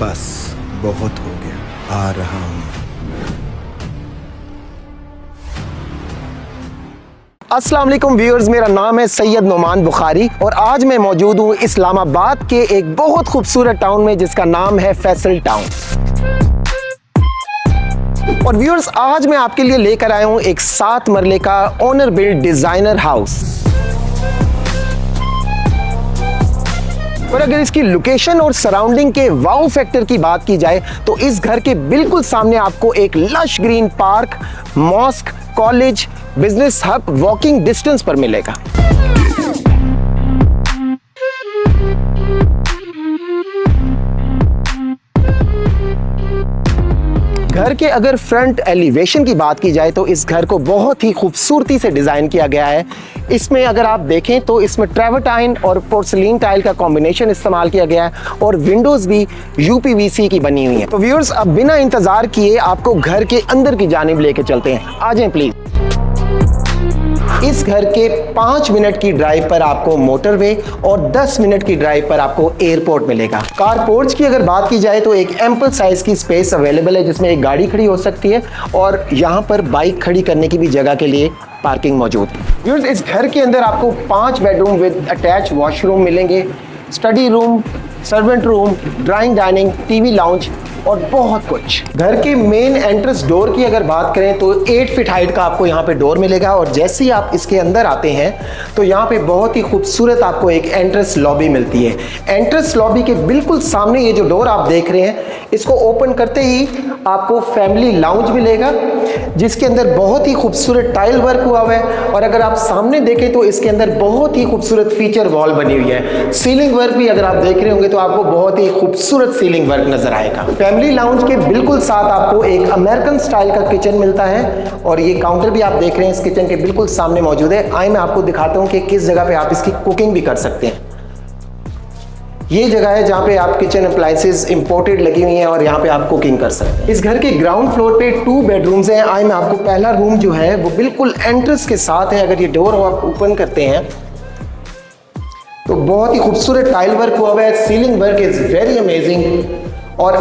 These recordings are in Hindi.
बस बहुत हो गया, आ रहा हूँ। अस्सलाम वालेकुम व्यूअर्स, मेरा नाम है सैयद नुमान बुखारी और आज मैं मौजूद हूँ इस्लामाबाद के एक बहुत खूबसूरत टाउन में जिसका नाम है फैसल टाउन। और व्यूअर्स, आज मैं आपके लिए लेकर आया हूँ एक 7 मरले का ओनर बिल्ड डिजाइनर हाउस। और अगर इसकी लोकेशन और सराउंडिंग के वाउ फैक्टर की बात की जाए तो इस घर के बिल्कुल सामने आपको एक lush green park, mosque, college, business hub walking distance पर मिलेगा। घर के अगर फ्रंट एलिवेशन की बात की जाए तो इस घर को बहुत ही खूबसूरती से डिजाइन किया गया है। इसमें अगर आप देखें तो इसमें ट्रेवर्टाइन और पोर्सलीन टाइल का कॉम्बिनेशन इस्तेमाल किया गया है और विंडोज भी यूपीवीसी की बनी हुई है। तो व्यूअर्स, अब बिना इंतजार किए आपको घर के अंदर की जानिब लेके चलते हैं। आ जाएं प्लीज। इस घर के 5 मिनट की ड्राइव पर आपको मोटरवे और 10 मिनट की ड्राइव पर आपको एयरपोर्ट मिलेगा। कारपोर्च की अगर बात की जाए तो एक एम्पल साइज की स्पेस अवेलेबल है जिसमें एक गाड़ी खड़ी हो सकती है और यहाँ पर बाइक खड़ी करने की भी जगह के लिए पार्किंग मौजूद है। इस घर के अंदर आपको 5 बेडरूम विद अटैच वॉशरूम मिलेंगे, study room, servant room, drawing dining, TV lounge और बहुत कुछ। घर के मेन एंट्रेंस डोर की अगर बात करें तो 8 फीट हाइट का आपको यहाँ पे डोर मिलेगा और जैसे ही आप इसके अंदर आते हैं तो यहाँ पे बहुत ही खूबसूरत आपको एक एंट्रेंस लॉबी मिलती है। एंट्रेंस लॉबी के बिल्कुल सामने ये जो डोर आप देख रहे हैं, इसको ओपन करते ही आपको फैमिली लाउंज मिलेगा जिसके अंदर बहुत ही खूबसूरत टाइल वर्क हुआ हुआ है और अगर आप सामने देखें तो इसके अंदर बहुत ही खूबसूरत फीचर वॉल बनी हुई है। सीलिंग वर्क भी अगर आप देख रहे होंगे तो आपको बहुत ही खूबसूरत सीलिंग वर्क नजर आएगा। फैमिली लाउंज के बिल्कुल साथ आपको एक अमेरिकन स्टाइल का किचन मिलता है और ये काउंटर भी आप देख रहे हैं इस किचन के बिल्कुल सामने मौजूद है। आइए मैं आपको दिखाता हूँ कि किस जगह पे आप इसकी कुकिंग भी कर सकते हैं। ये जगह है जहाँ पे आप किचन अप्लायंसेस इंपोर्टेड लगी हुई हैं और यहाँ पे आप कुकिंग कर सकते हैं। इस घर के ग्राउंड फ्लोर पे 2 बेडरूम्स हैं। आइए मैं आपको पहला रूम जो है वो बिल्कुल एंट्रेंस के साथ है। अगर ये डोर आप ओपन करते हैं तो बहुत ही खूबसूरत टाइल वर्क हुआ हुआ है। Ceiling work is very amazing और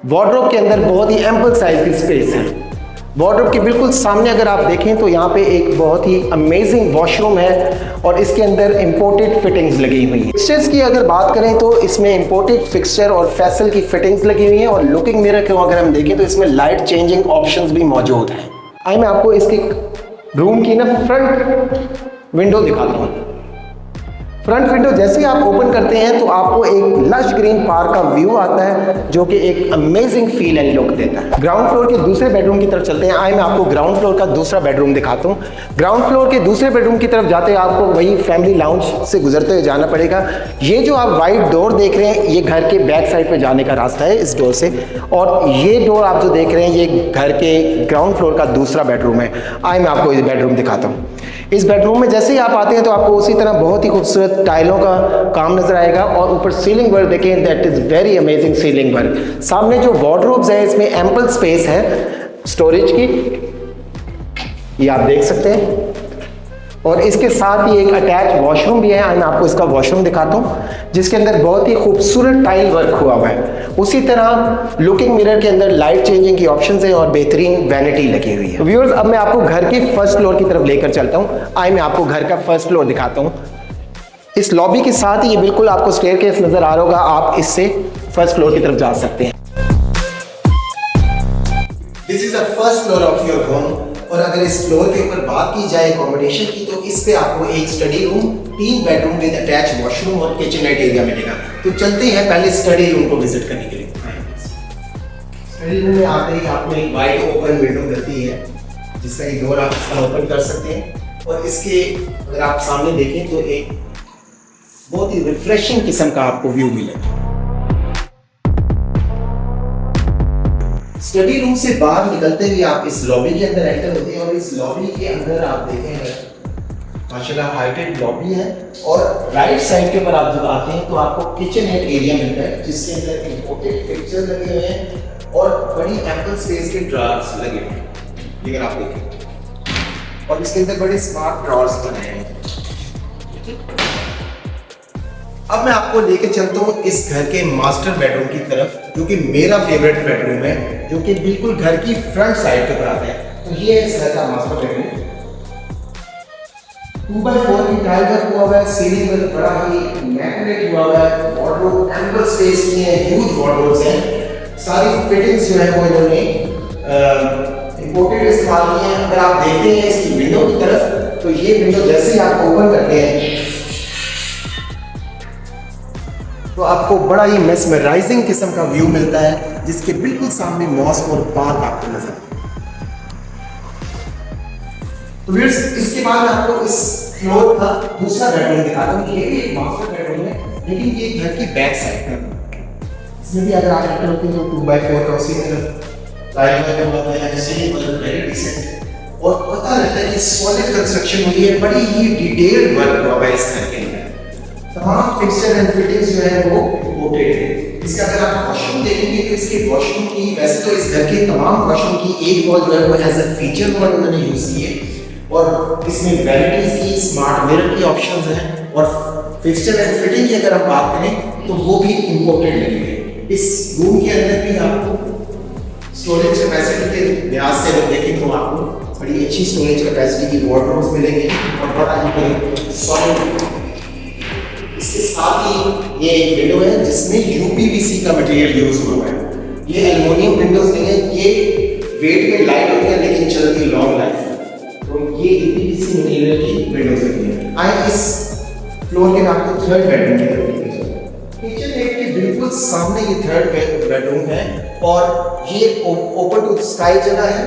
वार्डरोब के अंदर बहुत ही एम्पल साइज की स्पेस है। वार्डरोब के बिल्कुल सामने अगर आप देखें तो यहाँ पे एक बहुत ही अमेजिंग वॉशरूम है और इसके अंदर इंपोर्टेड फिटिंग्स लगी हुई हैं। फिक्सचर्स की अगर बात करें तो इसमें इंपोर्टेड फिक्सचर और फैसल की फिटिंग्स लगी हुई हैं और लुकिंग मिरर को अगर हम देखें तो इसमें लाइट चेंजिंग ऑप्शंस भी मौजूद हैं। आइए मैं आपको इसके रूम की फ्रंट विंडो दिखाता हूँ। फ्रंट विंडो जैसे ही आप ओपन करते हैं तो आपको एक लश ग्रीन पार्क का व्यू आता है जो कि एक अमेजिंग फील एंड लुक देता है। ग्राउंड फ्लोर के दूसरे बेडरूम की तरफ चलते हैं। आइए मैं आपको ग्राउंड फ्लोर का दूसरा बेडरूम दिखाता हूँ। ग्राउंड फ्लोर के दूसरे बेडरूम की तरफ जाते हैं आपको वही फैमिली लाउंज से गुजरते हुए जाना पड़ेगा। ये जो आप वाइट डोर देख रहे हैं ये घर के बैक साइड पे जाने का रास्ता है इस डोर से और ये डोर आप जो देख रहे हैं ये घर के ग्राउंड फ्लोर का दूसरा बेडरूम है। आइए मैं आपको इस बेडरूम दिखाता हूँ। इस बेडरूम में जैसे ही आप आते हैं तो आपको उसी तरह बहुत ही खूबसूरत टाइलों का काम नजर आएगा और ऊपर सीलिंग वर्क देखें, that is very amazing ceiling work. सामने जो वार्डरोब्स है इसमें एम्पल स्पेस है स्टोरेज की, ये आप देख सकते हैं और इसके साथ ही एक अटैच वॉशरूम भी है। मैं आपको इसका वॉशरूम दिखाता हूँ जिसके अंदर बहुत ही खूबसूरत टाइल वर्क हुआ हुआ है। उसी तरह लुकिंग मिरर के अंदर लाइट चेंजिंग की ऑप्शंस हैं और बेहतरीन वैनिटी लगी हुई है। व्यूअर्स, अब मैं आपको घर के फर्स्ट फ्लोर की तरफ लेकर चलता हूँ। आइए मैं आपको घर का फर्स्ट फ्लोर दिखाता हूँ। इस लॉबी के साथ ही ये बिल्कुल आपको स्टेयरकेस नजर आ रहा होगा, आप इससे फर्स्ट फ्लोर की तरफ जा सकते हैं। This is the first floor of your home और अगर इस फ्लोर के ऊपर बात की जाए अकोमोडेशन की तो इस पे आपको एक study room, 3 bedroom with attach washroom और किचननेट एरिया मिलेगा। तो चलते हैं पहले स्टडी रूम को विजिट करने के लिए। स्टडी रूम में आते ही आपको एक वाइड ओपन विंडो मिलती है जिसका एक डोर आप ओपन कर सकते हैं और इसके अगर आप सामने देखें तो एक बहुत ही रिफ्रेशिंग किस्म का आपको व्यू मिलेगा। स्टडी रूम से बाहर निकलते हुए आप इस लॉबी के अंदर एंटर होते हैं और इस लॉबी के अंदर आप देखेंगे माशाल्लाह हाइटेड लॉबी है और राइट साइड के ऊपर आप जब आते हैं तो आपको किचननेट एरिया मिलता है जिसके अंदर इंपोर्टेड फिक्सचर लगे हुए हैं और बड़ी एम्पल स्पेस के ड्रॉर्स लगे हुए हैं। अगर आप देखें और इसके अंदर बड़े स्मार्ट ड्रॉर्स बनाए हैं। अब मैं आपको लेके चलता हूँ इस घर के मास्टर बेडरूम की तरफ, जो कि मेरा फेवरेट बेडरूम है, जो कि बिल्कुल घर की फ्रंट साइड पे आता है। तो ये है इस घर का मास्टर बेडरूम। 2x4 की टाइल वर्क हुआ हुआ है, सीलिंग वर्क बड़ा ही मैग्नेट हुआ हुआ है, वार्डरोब एम्पल स्पेस की है, ह्यूज वार्डरोब्स हैं। सारी फिटिंग्स जो है वो इन्होंने इंपोर्टेड इस्तेमाल की है। अगर आप देखते हैं इसकी विंडो की तरफ, तो ये विंडो जैसे ही आप ओपन करते हैं तो आपको बड़ा ही मेस्मराइजिंग किस्म का व्यू मिलता है, जिसके बिल्कुल सामने मॉस्क और पार्क आपको नजर आता है। तो व्यूअर्स, इसके बाद मैं आपको इस फ्लोर का दूसरा बेडरूम दिखाता हूँ। ये भी एक मास्टर बेडरूम है, लेकिन ये घर की बैक साइड पर। इसमें भी अगर आप एंटर होते हैं तो 2x4 का उसी तरफ टाइल वर्क हुआ है, सीलिंग वर्क वेरी डिसेंट, और पता लगता है कि सॉलिड कंस्ट्रक्शन हुई है, बड़ी ही डिटेल्ड वर्क हुआ है इस घर के अंदर। तमाम फिक्सचर एंड फिटिंग्स जो है वो इंपोर्टेड है। इसका अगर आप वॉशरूम देखेंगे तो इसके वॉशरूम की, वैसे तो इस घर के तमाम वॉशरूम की एक वॉल जो है वो एज अ फीचर वॉल उन्होंने यूज की है, और इसमें वैनिटीज की, स्मार्ट मिरर की ऑप्शंस हैं, और फिक्सचर एंड फिटिंग की अगर हम बात करें तो वो भी इंपोर्टेड लगी है। इस रूम के अंदर भी आपको स्टोरेज कैपेसिटी के लिहाज से अगर देखें तो आपको बड़ी अच्छी स्टोरेज कैपेसिटी की वार्डरोब्स मिलेंगे, और बड़ा ही सॉलिड। इसके साथ ही ये एक विंडो है जिसमें यूपीवीसी का मटेरियल यूज हुआ है। ये एल्युमिनियम विंडोज नहीं है, ये वेट में लाइट होती है लेकिन चलती लॉन्ग लाइफ। तो ये यूपीवीसी मटेरियल की विंडोज लगी है। आइए इस फ्लोर के आपको थर्ड बेडरूम की तरफ लेके चलते हैं। किचन एक के बिल्कुल सामने ये थर्ड बेडरूम है, और ये ओपन टू स्काई जगह है।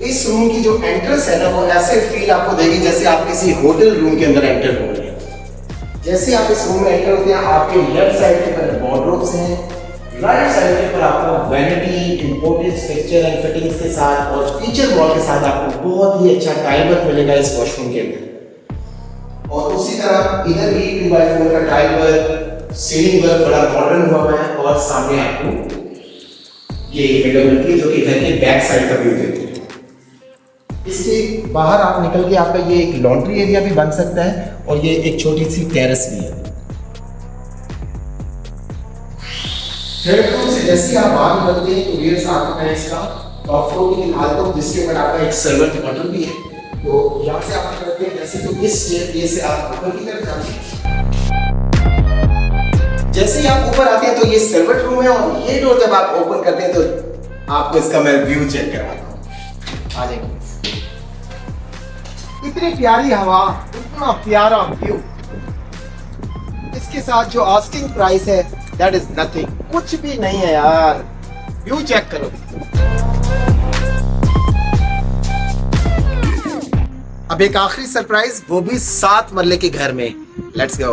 इस रूम की जो एंट्रेंस है ना, वो ऐसे फील आपको देगी जैसे आप किसी होटल रूम के अंदर एंटर हो रहे हैं। जैसे आप इस रूम में एंटर होते हैं, आपके लेफ्ट साइड के पर वार्डरोब्स हैं, राइट साइड के पर आपको vanity, imported fixture and fittings के साथ और फीचर वॉल के साथ आपको बहुत ही अच्छा टाइल वर्क मिलेगा इस वॉशरूम के अंदर। और उसी तरह इधर भी 2x4 का टाइल वर्क, सीलिंग वर्क बड़ा मॉडर्न हुआ है, और सामने आपको ये विंडो मिलती है जो कि घर के बैक साइड का व्यू देती है। इसके बाहर आप निकल के आपका ये एक लॉन्ड्री एरिया भी बन सकता है, और ये एक छोटी सी टेरेस भी है। थर्ड फ्लोर से जैसे ही आप बाहर निकलते हैं तो ये साथ में इसका टॉप फ्लोर की दिखाता हूँ, जिसके ऊपर आपका एक सर्वेंट क्वार्टर भी है। तो यहाँ से आप निकलते हैं जैसे, तो इस स्टेयर से आप ऊपर की तरफ जाते हैं। जैसे ही आप ऊपर आते हैं तो ये सर्वेंट रूम है, और ये डोर जब आप ओपन करते हैं तो आपको इसका मैं व्यू चेक करवाता हूँ। आ जाएंगे। इतनी प्यारी हवा, इतना प्यारा व्यू, इसके साथ जो आस्किंग प्राइस है दैट इज नथिंग, कुछ भी नहीं है यार। व्यू चेक करो। अब एक आखिरी सरप्राइज, वो भी 7 मरले के घर में। Let's go.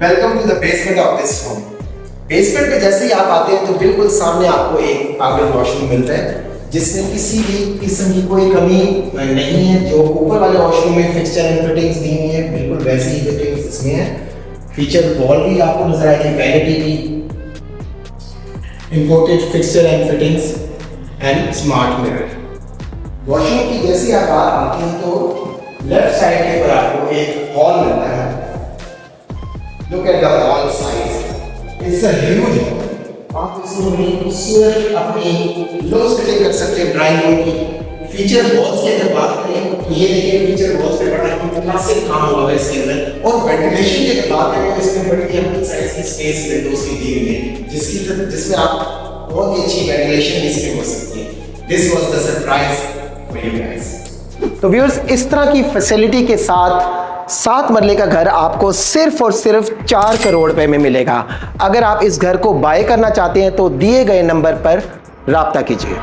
Welcome to the basement of this home. Basement में जैसे ही आप आते हैं तो बिल्कुल सामने आपको एक पार्लर वॉशरूम मिलता है, जिसमें किसी भी किस्म की कोई कमी नहीं है। जो ऊपर वाले वॉशरूम में फिक्सचर एंड फिटिंग्स दी हुई है, बिल्कुल वैसी ही फिटिंग्स इसमें है। फीचर वॉल भी आपको नजर आएगी, वैनिटी भी, imported fixture and fittings and smart mirror. Washroom की जैसे आप बात आते हैं तो लेफ्ट साइड के पर आपको एक हॉल मिलता है। Look at the hall size, it's a huge hall. आप इसमें खूबसूरत अपनी लोज फिटिंग कर सकते हैं ड्राइंग रूम की। फीचर वॉल्स की अगर बात करें तो ये देखिए फीचर वॉल्स पे बड़ा ही क्लासिक काम हुआ है इसके अंदर। और वेंटिलेशन की अगर बात करें तो इसमें बड़ी एम्पल साइज की स्पेस विंडोज की दी हुई है, जिसमें आप बहुत ही अच्छी वेंटिलेशन इसमें हो सकती है। This was the surprise for you guys. तो व्यूअर्स, इस तरह की फैसिलिटी के साथ 7 मरले का घर आपको सिर्फ और सिर्फ 4 करोड़ रुपए में मिलेगा। अगर आप इस घर को बाय करना चाहते हैं तो दिए गए नंबर पर राब्ता कीजिए।